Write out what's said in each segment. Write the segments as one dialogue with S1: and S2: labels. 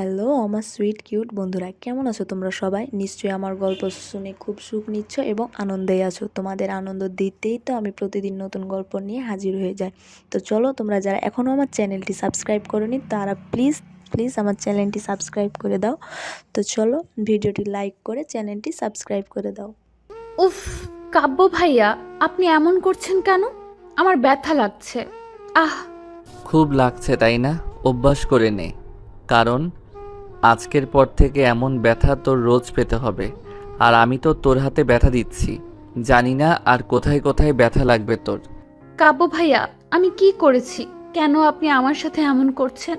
S1: Hello আমার sweet cute বন্ধুরা, কেমন আছো তোমরা সবাই? নিশ্চয়ই আমার গল্প শুনে খুব সুখ নিচ্ছ এবং আনন্দেই আছো। তোমাদের আনন্দ দিতেই তো আমি প্রতিদিন নতুন গল্প নিয়ে হাজির হয়ে যাই। তো চলো, তোমরা যারা এখনও আমার চ্যানেলটি সাবস্ক্রাইব করোনি তারা প্লিজ প্লিজ আমার চ্যানেলটি সাবস্ক্রাইব করে দাও। তো চলো, ভিডিওটি লাইক করে চ্যানেলটি সাবস্ক্রাইব করে দাও।
S2: উফ, কাব্য ভাইয়া, আপনি এমন করছেন কেন? আমার ব্যথা লাগছে। আহ।
S3: খুব লাগছে তাই না? অভ্যাস করে নে, কারণ আজকের পর থেকে এমন ব্যথা তোর রোজ পেতে হবে। আর আমি তো তোর হাতে ব্যথা দিচ্ছি, জানি না আর কোথায় কোথায় ব্যথা লাগবে তোর।
S2: কাব্য ভাইয়া, আমি কি করেছি? কেন আপনি আমার সাথে এমন করছেন?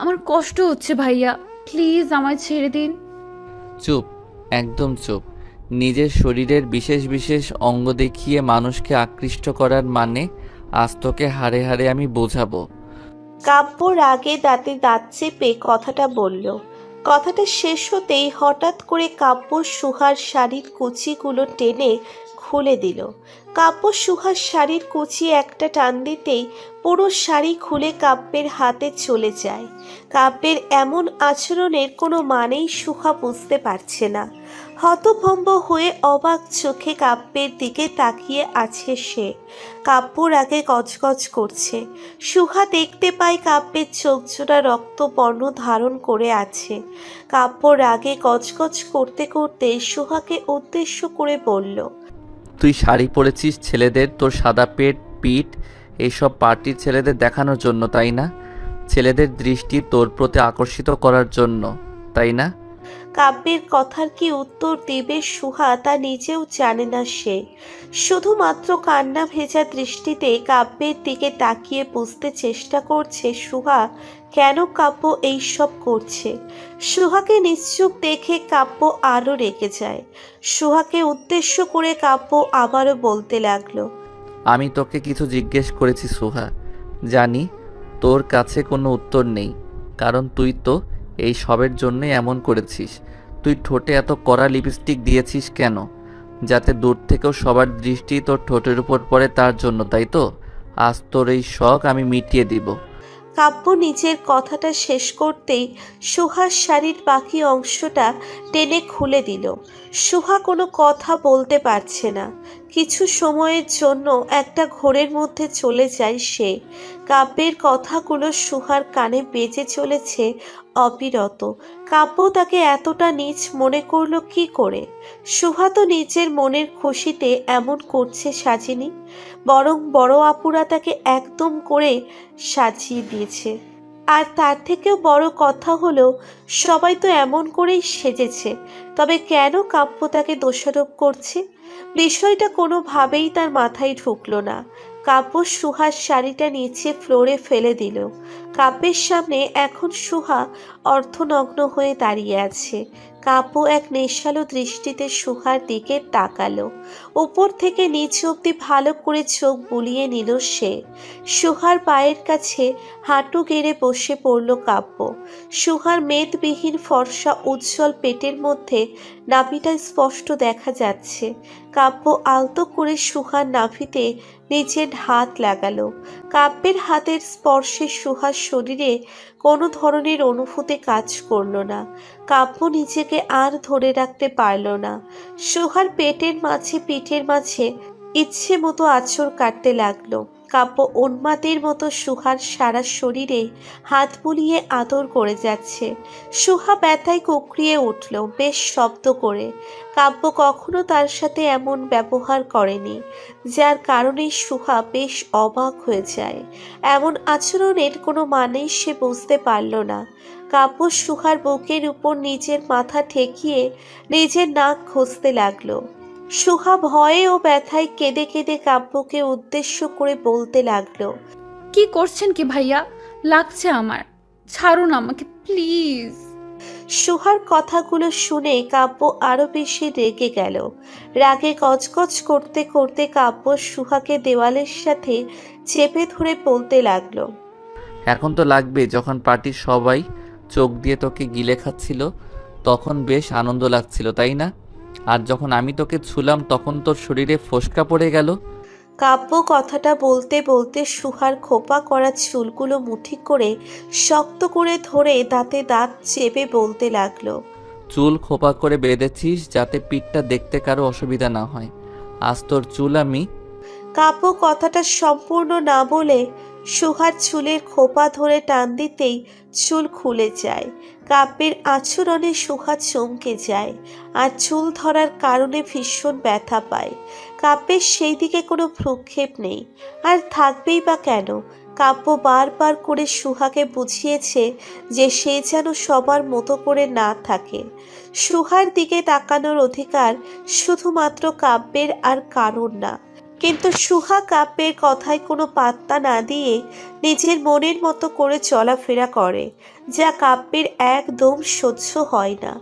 S2: আমার কষ্ট হচ্ছে ভাইয়া, প্লিজ আমায় ছেড়ে দিন।
S3: চুপ, একদম চুপ। নিজের শরীরের বিশেষ বিশেষ অঙ্গ দেখিয়ে মানুষকে আকৃষ্ট করার মানে আজ তোকে হাড়ে হাড়ে আমি বোঝাবো।
S4: কাব্য রাগে দাঁতে দাঁত চেপে কথাটা বলল। কথাটা শেষ হতেই হঠাৎ করে কাব্য সুহার শাড়ির কুচিগুলো টেনে খুলে দিল। কাব্য সুহার শাড়ির কুচি একটা টান দিতেই পুরো শাড়ি খুলে কাব্যের হাতে চলে যায়। কাব্যের এমন আচরণের কোনো মানেই সুহা বুঝতে পারছে না। হতভম্ব হয়ে অবাক চোখে কাব্যের দিকে তাকিয়ে আছে সে। কাব্যর আগে গজগজ করছে। সুহা দেখতে পায় কাব্যের চোখজোড়া রক্তবর্ণ ধারণ করে আছে। কাব্য রাগে গজগজ করতে করতে সুহাকে উদ্দেশ্য করে বলল,
S3: তুই শাড়ি পরেছিস ছেলেদের, তোর সাদা পেট পিঠ এইসব পার্টির ছেলেদের দেখানোর জন্য, তাই না? ছেলেদের দৃষ্টি তোর প্রতি আকর্ষিত করার জন্য, তাই না?
S4: কাব্যের কথার কি উত্তর দেবে সুহা তা নিজেও জানে না সে। শুধুমাত্র কান্না ভেজা দৃষ্টিতে কাব্যের দিকে তাকিয়ে বুঝতে চেষ্টা করছে সুহা কেন কাব্য এইসব করছে। সুহাকে নিশ্চুপ দেখে কাব্য আরও রেগে যায়। সুহাকে উদ্দেশ্য করে কাব্য আবারও বলতে লাগলো,
S3: আমি তোকে কিছু জিজ্ঞেস করেছি সুহা, জানি তোর কাছে কোনো উত্তর নেই, কারণ তুই তো এই সবের জন্যই এমন করেছিস। তুই ঠোঁটে এত কড়া লিপস্টিক দিয়েছিস কেন? যাতে দূর থেকেও সবার দৃষ্টি তোর ঠোঁটের উপর পড়ে, তার জন্য, তাই তো? আজ তোর এই শখ আমি মিটিয়ে দিব।
S4: কাব্য নিজের কথাটা শেষ করতেই সুহার শাড়ির বাকি অংশটা টেনে খুলে দিল। সুহা কোনো কথা বলতে পারছে না। কিছু সময়ের জন্য একটা ঘোরের মধ্যে চলে যায় সে। কাব্যের কথাগুলো সুহার কানে বেজে চলেছে অবিরত। কাব্য তাকে এতটা নীচ মনে করলো কি করে? সুহা তো নিজের মনের খুশিতে এমন করছে সাজেনি, বরং বড় আপুরা তাকে একদম করে সাজিয়ে দিয়েছে। আর তার থেকেও বড় কথা হলো, সবাই তো এমন করেই সেজেছে, তবে কেন কাব্য তাকে দোষারোপ করছে? বিষয়টা কোনোভাবেই তার মাথায় ঢুকলো না। কাব্য সুহার শাড়িটা নিচে ফ্লোরে ফেলে দিল। কাব্যের সামনে এখন সুহা অর্ধনগ্ন হয়ে দাঁড়িয়ে আছে। কাব্য এক নেশালো দৃষ্টিতে সুহার দিকে তাকালো। উপর থেকে নিচ অব্দি ভালো করে চোখ বুলিয়ে নিল সে। সুহার পায়ের কাছে হাঁটু গেড়ে বসে পড়ল কাব্য। সুহার মেদবিহীন ফর্সা উজ্জ্বল পেটের মধ্যে নাভিটা স্পষ্ট দেখা যাচ্ছে। কাব্য আলতো করে সুহার নাভিতে নিজের হাত লাগালো। কাব্যের হাতের স্পর্শে সুহার শরীরে কোনো ধরনের অনুভূতি কাজ করলো না। কাব্য নিজেকে আর ধরে রাখতে পারল না। সুহার পেটের মাঝে পিঠের মাঝে ইচ্ছে মতো আঁচড় কাটতে লাগলো। কাব্য উন্মাদের মতো সুহার সারা শরীরে হাত বুলিয়ে আদর করে যাচ্ছে। সুহা ব্যথায় কুঁকড়িয়ে উঠল বেশ শব্দ করে। কাব্য কখনো তার সাথে এমন ব্যবহার করেনি, যার কারণে সুহা বেশ অবাক হয়ে যায়। এমন আচরণের কোনো মানেই সে বুঝতে পারল না। কাব্য সুহার বুকের উপর নিজের মাথা ঠেকিয়ে নিজের নাক ঘষতে লাগলো। সুহা ভয়ে ও ব্যথায় কেঁদে কেঁদে কাব্যকে উদ্দেশ্য করে বলতে লাগলো,
S2: কি করছেন কি ভাইয়া? লাগছে আমার, ছাড়ুন আমাকে প্লিজ।
S4: সুহার কথাগুলো শুনে কাব্য আরো বেশি রেগে গেল। রাগে গজগজ করতে করতে কাব্য সুহাকে দেওয়ালের সাথে চেপে ধরে বলতে লাগলো,
S3: এখন তো লাগবে। যখন পার্টির সবাই চোখ দিয়ে তোকে গিলে খাচ্ছিল তখন বেশ আনন্দ লাগছিল, তাই না? আর যখন আমি তোকে ছুলাম তখন তোর শরীরে ফোসকা পড়ে গেল।
S4: কাব্য কথাটা বলতে বলতে সুহার খোপা করা চুলগুলো মুঠি করে শক্ত করে ধরে দাঁতে দাঁত চেপে বলতে লাগলো।
S3: চুল খোপা করে বেঁধেছিস যাতে পিঠটা দেখতে কারো অসুবিধা না হয়। আজ তোর চুল আমি।
S4: কাব্য কথাটা সম্পূর্ণ না বলে সুহার চুলের খোপা ধরে টান দিতেই চুল খুলে যায়। কাব্যের আচরণে সুহা চমকে যায় আর চুল ধরার কারণে ভীষণ ব্যথা পায়। কাব্যের সেই দিকে কোনো ভ্রুক্ষেপ নেই, আর থাকবেই বা কেন। কাব্য বারবার করে সুহাকে বুঝিয়েছে যে সে যেন সবার মতো করে না থাকে। সুহার দিকে তাকানোর অধিকার শুধুমাত্র কাব্যের, আর কারণ না। কিন্তু সুহা কাব্যের কথায় কোনো পাত্তা না দিয়ে নিজের মনের মতো করে চলাফেরা করে, যা কাব্যের একদম সহ্য হয় না।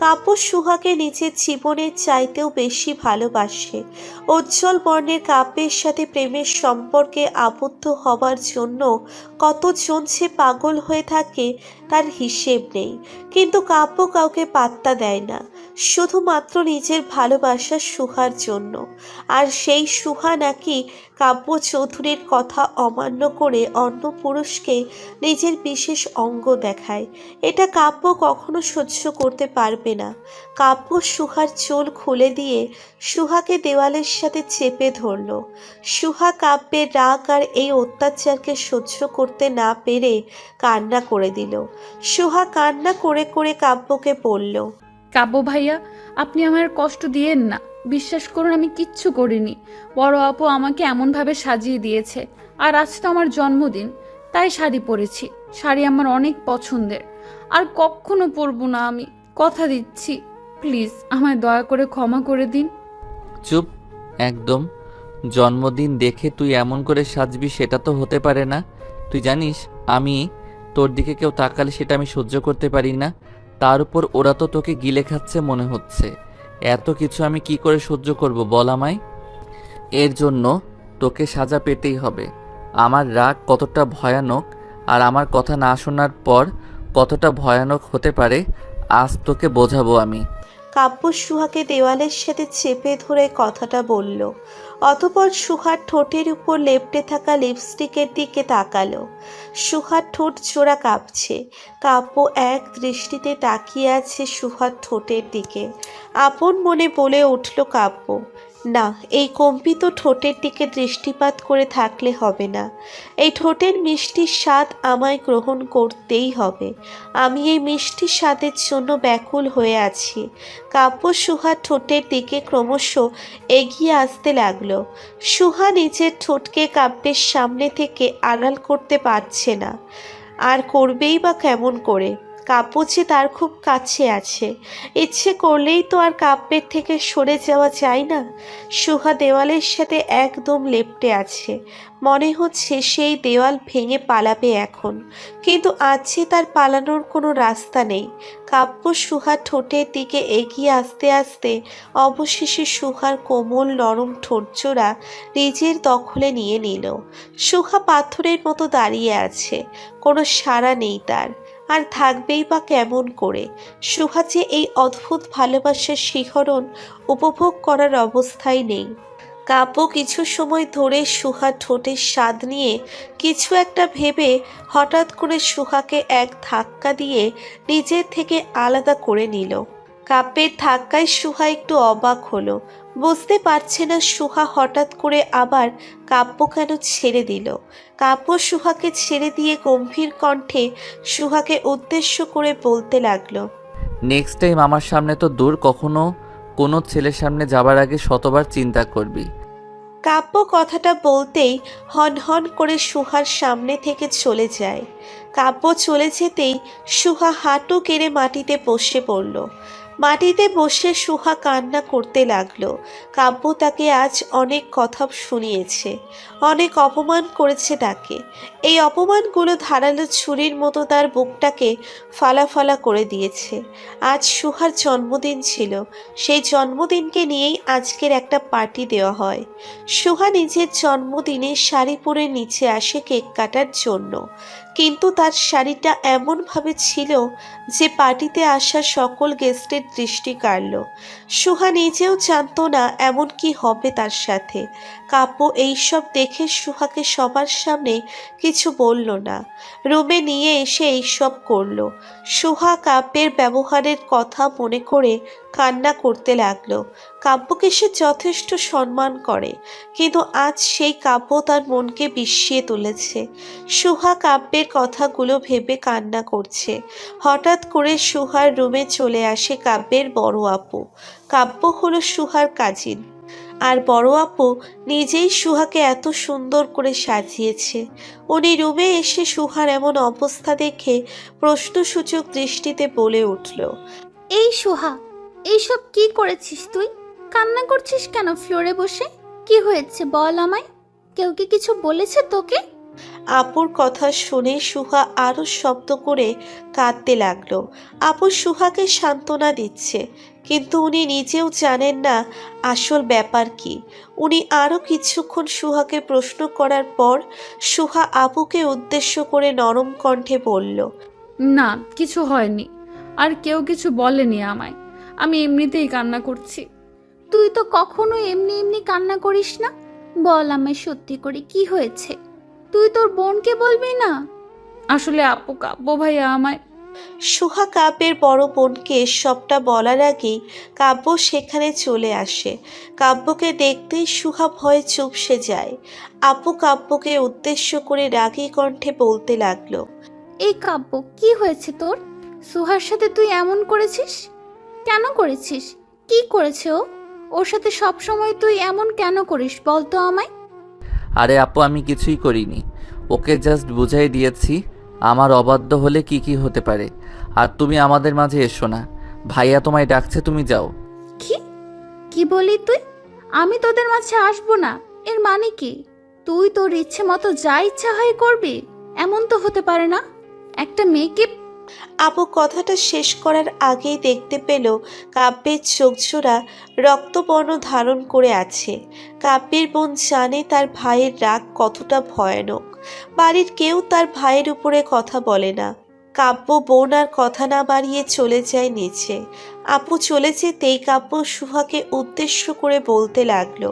S4: কাব্য সুহাকে নিজের জীবনের চাইতেও বেশি ভালোবাসে। উজ্জ্বল বর্ণের কাব্যের সাথে প্রেমের সম্পর্কে আবদ্ধ হবার জন্য কতজন যে পাগল হয়ে থাকে তার হিসেব নেই, কিন্তু কাব্য কাউকে পাত্তা দেয় না, শুধুমাত্র নিজের ভালোবাসা সুহার জন্য। আর সেই সুহা নাকি কাব্য চৌধুরীর কথা অমান্য করে অন্য পুরুষকে নিজের বিশেষ অঙ্গ দেখায়। এটা কাব্য কখনো সহ্য করতে পারবে না। কাব্য সুহার চুল খুলে দিয়ে সুহাকে দেওয়ালের সাথে চেপে ধরল। সুহা কাব্যের রাগ আর এই অত্যাচারকে সহ্য করতে না পেরে কান্না করে দিল। সুহা কান্না করে করে কাব্যকে বলল,
S2: কাব্য ভাইয়া, আপনি আমার কষ্ট দিয়েন না। বিশ্বাস করুন, আমি কিচ্ছু করিনি। বড় আপু আমাকে এমনভাবে সাজিয়ে দিয়েছে। আর আজ তো আমার জন্মদিন, তাই শাড়ি পরেছি। শাড়ি আমার অনেক পছন্দের, আর কখনো পরবো না আমি, কথা দিচ্ছি। প্লিজ আমায় দয়া করে ক্ষমা করে দিন।
S3: চুপ একদম। জন্মদিন দেখে তুই এমন করে সাজবি সেটা তো হতে পারে না। তুই জানিস আমি তোর দিকে কেউ তাকালে সেটা আমি সহ্য করতে পারি না। তার উপর ওরা তো তোকে গিলে খাচ্ছে মনে হচ্ছে। এত কিছু আমি কি করে সহ্য করব বল আমায়? এর জন্য তোকে সাজা পেতেই হবে। আমার রাগ কতটা ভয়ানক আর আমার কথা না শোনার পর কতটা ভয়ানক হতে পারে আজ তোকে বোঝাবো আমি।
S4: কাব্য সুহাকে দেওয়ালের সাথে চেপে ধরে কথাটা বলল। অতঃপর সুহার ঠোঁটের উপর লেপ্টে থাকা লিপস্টিকের দিকে তাকালো। সুহার ঠোঁট জোড়া কাঁপছে। কাব্য এক দৃষ্টিতে তাকিয়ে আছে সুহার ঠোঁটের দিকে। আপন মনে বলে উঠল কাব্য, না, এই কম্পিত ঠোঁটের দিকে দৃষ্টিপাত করে থাকলে হবে না। এই ঠোঁটের মিষ্টি স্বাদ আমায় গ্রহণ করতেই হবে। আমি এই মিষ্টি স্বাদের জন্য ব্যাকুল হয়ে আছি। কাব্য সুহার ঠোঁটের দিকে ক্রমশ এগিয়ে আসতে লাগলো। সুহা নিজের ঠোঁটকে কাব্যের সামনে থেকে আড়াল করতে পারছে না, আর করবেই বা কেমন করে। কাব্য যে তার খুব কাছে আছে, ইচ্ছে করলেই তো আর কাব্যের থেকে সরে যাওয়া যায় না। সুহা দেওয়ালের সাথে একদম লেপ্টে আছে। মনে হচ্ছে সেই দেওয়াল ভেঙে পালাবে এখন, কিন্তু আজ যে তার পালানোর কোনো রাস্তা নেই। কাব্য সুহার ঠোঁটের দিকে এগিয়ে আসতে আসতে অবশেষে সুহার কোমল নরম ঠোঁটজোড়া নিজের দখলে নিয়ে নিল। সুহা পাথরের মতো দাঁড়িয়ে আছে, কোনো সাড়া নেই তার, আর থাকবেই বা কেমন করে। সুহা যে এই অদ্ভুত ভালোবাসার শিহরণ উপভোগ করার অবস্থায় নেই। কাব্য কিছু সময় ধরে সুহার ঠোঁটের স্বাদ নিয়ে কিছু একটা ভেবে হঠাৎ করে সুহাকে এক ধাক্কা দিয়ে নিজের থেকে আলাদা করে নিল। কাব্যের ধাক্কায় সুহা একটু অবাক হলো। বুঝতে পারছে না সুহা হঠাৎ করে আবার কাব্য কেন ছেড়ে দিল। কাব্য সুহাকে ছেড়ে দিয়ে গম্ভীর কণ্ঠে সুহাকে উদ্দেশ্য করে বলতে লাগলো,
S3: নেক্সট টাইম আমার সামনে তো দূর, কখনো কোনো ছেলের সামনে যাবার আগে শতবার চিন্তা করবি।
S4: কাব্য কথাটা বলতেই হন হন করে সুহার সামনে থেকে চলে যায়। কাব্য চলে যেতেই সুহা হাঁটু কেড়ে মাটিতে বসে পড়ল। মাটিতে বসে সুহা কান্না করতে লাগলো। কাব্য তাকে আজ অনেক কথা শুনিয়েছে, অনেক অপমান করেছে তাকে। এই অপমানগুলো ধারালো ছুরির মতো তার বুকটাকে ফালা করে দিয়েছে। আজ সুহার জন্মদিন ছিল, সেই জন্মদিনকে নিয়েই আজকের একটা পার্টি দেওয়া হয়। সুহা নিজের জন্মদিনে শাড়ি পরে নিচে আসে কেক কাটার জন্য, কিন্তু তার শাড়িটা এমনভাবে ছিল যে পার্টিতে আসা সকল গেস্টের দৃষ্টি কাড়ল। সুহা নিজেও জানতো না এমন কি হবে তার সাথে। কাব্য এইসব দেখে সুহাকে সবার সামনে কিছু বলল না, রুমে নিয়ে এসে এইসব করলো। সুহা কাব্যের ব্যবহারের কথা মনে করে কান্না করতে লাগলো। কাব্যকে সে যথেষ্ট সম্মান করে, কিন্তু আজ সেই কাব্য তার মনকে বিষিয়ে তুলেছে। সুহা কাব্যের কথাগুলো ভেবে কান্না করছে। হঠাৎ করে সুহার রুমে চলে আসে কাব্যের বড় আপু। কাব্য হলো সুহার কাজিন, আর বড় আপু নিজেই সুহাকে এত সুন্দর করে সাজিয়েছে। উনি রুমে এসে সুহার এমন অবস্থা দেখে প্রশ্নসূচক দৃষ্টিতে বলে উঠল,
S5: এই সোহা, এইসব কি করেছিস তুই? কান্না করছিস কেন ফ্লোরে বসে? কি হয়েছে বল আমায়। কেউ কি কিছু বলেছে তোকে?
S4: আপুর কথা শুনে সুহা আরো শব্দ করে কাঁদতে লাগলো। আপু সুহাকে সান্ত্বনা দিচ্ছে, কিন্তু উনি নিজেও জানেন না আসল ব্যাপার কি। উনি আরো কিছুক্ষণ সুহাকে প্রশ্ন করার পর সুহা আপুকে উদ্দেশ্য করে নরম কণ্ঠে বলল,
S2: না, কিছু হয়নি, আর কেউ কিছু বলেনি আমায়। আমি এমনিতেই কান্না করছি।
S5: তুই তো কখনো এমনি এমনি কান্না করিস না। বল আমায় সত্যি করে কি হয়েছে। তুই তোর বোনকে বলবি না?
S2: আসলে আপু, কাব্য ভাইয়া আমায়।
S4: সুহা কাব্যের বড় বোনকে সবটা বলার আগেই কাব্য সেখানে চলে আসে। কাব্যকে দেখতেই সুহা ভয়ে চুপসে যায়। আপু কাব্যকে উদ্দেশ্য করে রাগী কণ্ঠে বলতে লাগলো,
S5: এই কাব্য, কি হয়েছে তোর? সুহার সাথে তুই এমন করেছিস? কেন করেছিস? কি করেছে ও? ওর সাথে সব সময় তুই এমন কেন করিস বল তো আমায়।
S3: আরে আপু, আমি কিছুই করিনি। ওকে জাস্ট বুঝাই দিয়েছি আমার অবাধ্য হলে কি কি হতে পারে। আর তুমি আমাদের মাঝে এসো না, ভাইয়া তোমায় ডাকছে, তুমি যাও।
S5: কি কি বলি তুই? আমি তোদের মাঝে আসবো না, এর মানে কি? তুই তোর ইচ্ছে মতো যা ইচ্ছা হয় করবি? এমন তো হতে পারে না। একটা মেয়েকে।
S4: আপু কথাটা শেষ করার আগেই দেখতে পেল কাব্যের চোখজোড়া রক্তবর্ণ ধারণ করে আছে। কাব্যের বোন জানে তার ভাইয়ের রাগ কতটা ভয়ানক। বাড়ির কেউ তার ভাইয়ের উপরে কথা বলে না। কাব্য বোন আর কথা না বাড়িয়ে চলে যায় নিচে। আপু চলে যেতেই কাব্য সুহাকে উদ্দেশ্য করে বলতে লাগলো,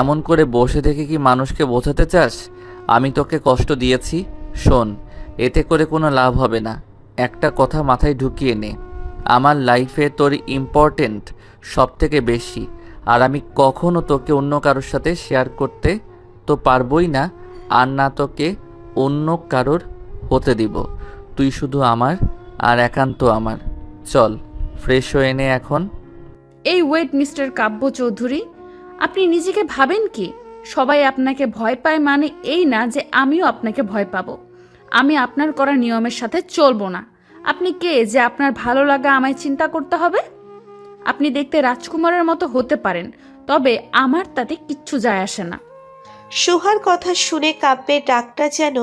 S3: এমন করে বসে থেকে কি মানুষকে বোঝাতে চাস আমি তোকে কষ্ট দিয়েছি? শোন, এতে করে কোনো লাভ হবে না। একটা কথা মাথায় ঢুকিয়ে নে, আমার লাইফে তোর ইম্পর্টেন্ট সব থেকে বেশি। আর আমি কখনো তোকে অন্য কারোর সাথে শেয়ার করতে তো পারবই না, আর না তোকে অন্য কারোর হতে দিব। তুই শুধু আমার, আর একান্ত আমার। চল, ফ্রেশ হয়ে নে এখন।
S2: এই ওয়েট মিস্টার কাব্য চৌধুরী, আপনি নিজেকে ভাবেন কি সবাই আপনাকে ভয় পায় মানে এই না যে আমিও আপনাকে ভয় পাবো। আমি আপনার করা নিয়মের সাথে চলবো না। আপনি কে যে আপনার ভালো লাগা আমায় চিন্তা করতে হবে? আপনি দেখতে রাজকুমারের মতো হতে পারেন, তবে আমার তাতে কিচ্ছু যায় আসে না।
S4: সুহার কথা শুনে কাব্যের রাগটা যেন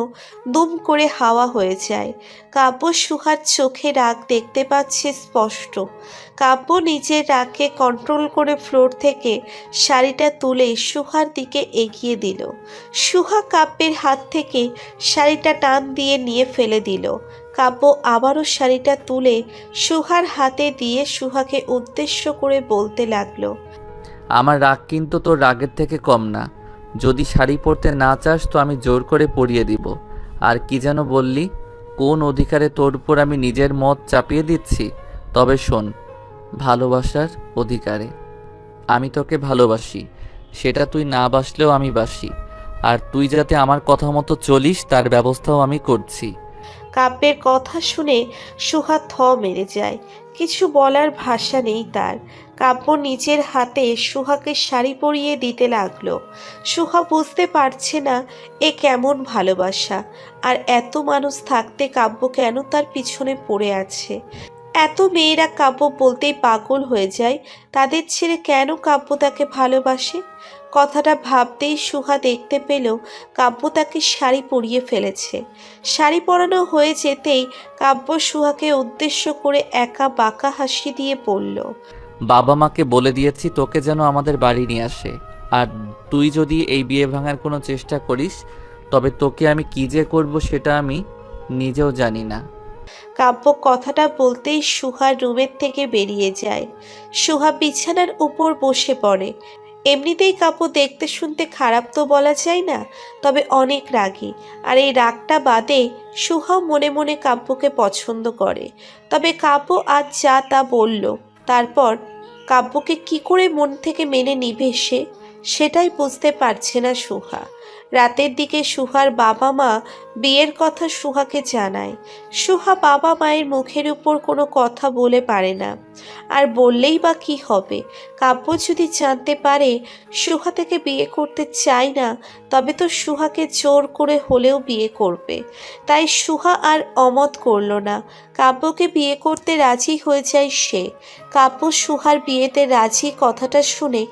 S4: দুম করে হাওয়া হয়ে যায়। কাব্য সুহার চোখে রাগ দেখতে পাচ্ছে স্পষ্ট। কাব্য নিজের রাগকে কন্ট্রোল করে ফ্লোর থেকে শাড়িটা তুলে সুহার দিকে এগিয়ে দিল। সুহা কাব্যের হাত থেকে শাড়িটা টান দিয়ে নিয়ে ফেলে দিল। কাব্য আবারও শাড়িটা তুলে সুহার হাতে দিয়ে সুহাকে উদ্দেশ্য করে বলতে লাগলো,
S3: আমার রাগ কিন্তু তোর রাগের থেকে কম না। যদি শাড়ি পরতে না চাস তো আমি জোর করে পরিয়ে দিব। আর কি যেন বললি, কোন অধিকারে তোর উপর আমি নিজের মত চাপিয়ে দিচ্ছি? তবে শোন, ভালোবাসার অধিকারে। আমি তোকে ভালোবাসি, সেটা তুই না বাসলেও আমি বাসি। আর তুই যাতে আমার কথা মতো চলিস তার ব্যবস্থাও আমি করছি।
S4: কাব্যের কথা শুনে সুহা থ মেরে যায়। কিছু বলার ভাষা নেই তার। কাব্য নিজের হাতে সুহাকে শাড়ি পরিয়ে দিতে লাগলো। সুহা বুঝতে পারছে না এ কেমন ভালোবাসা, আর এত মানুষ থাকতে কাব্য কেন তার পিছনে পড়ে আছে। এত মেয়েরা কাব্য বলতেই পাগল হয়ে যায়, তাদের ছেড়ে কেন কাব্য তাকে ভালোবাসে? কথাটা ভাবতেই সুহা দেখতে পেল কাব্য তাকে শাড়ি পরিয়ে ফেলেছে। শাড়ি পরানো হয়ে যেতেই কাব্য সুহাকে উদ্দেশ্য করে একা বাঁকা হাসি দিয়ে বলল,
S3: বাবা মাকে বলে দিয়েছি তোকে যেন আমাদের বাড়ি নিয়ে আসে। আর তুই যদি এই বিয়ে ভাঙার কোনো চেষ্টা করিস তবে তোকে আমি কি যে করব সেটা আমি নিজেও জানি না।
S4: কাব্য কথাটা বলতেই সুহার রুমের থেকে বেরিয়ে যায়। সুহা বিছানার উপর বসে পড়ে। এমনিতেই কাব্য দেখতে শুনতে খারাপ তো বলা যায় না, তবে অনেক রাগী। আর এই রাগটা বাদে সুহাও মনে মনে কাব্যকে পছন্দ করে। তবে কাব্য আজ যা তা বলল, তারপর কাব্যকে কি করে মন থেকে মেনে নিবে সেটাই বুঝতে পারছে না সুহা। রাতের দিকে সুহার বাবা মা বিয়ের কথা সুহাকে জানায়। সুহা বাবা মায়ের মুখের উপর কোনো কথা বলে পারে না, আর বললেই বা কি হবে। কাব্য যদি জানতে পারে সুহা থেকে বিয়ে করতে চায় না, তবে তো সুহাকে জোর করে হলেও বিয়ে করবে। তাই সুহা আর অমত করল না, কাব্যকে বিয়ে করতে রাজি হয়ে যায় সে। কাব্য সুহার বিয়েতে রাজি কথাটা শুনে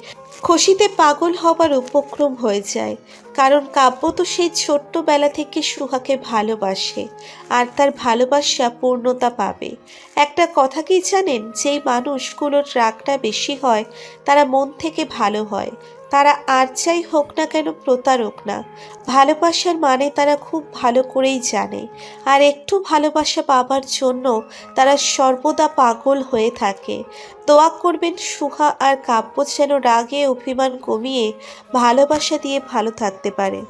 S4: খুশিতে পাগল হবার উপক্রম হয়ে যায়। কারণ কাব্য তো সেই ছোট্টবেলা থেকে সুহাকে ভালোবাসে, আর তার ভালোবাসা পূর্ণতা পাবে। একটা কথা কি জানেন, যেই মানুষগুলোর রাগটা বেশি হয় তারা মন থেকে ভালো হয়। তারা আর যাই হোক না কেন প্রতারক না। ভালোবাসার মানে তারা খুব ভালো করেই জানে, আর একটু ভালোবাসা পাবার জন্য তারা সর্বদা পাগল হয়ে থাকে। দোয়া করবেন সুহা আর কাব্য যেন রাগে অভিমান কমিয়ে ভালোবাসা দিয়ে ভালো থাকতে পারে।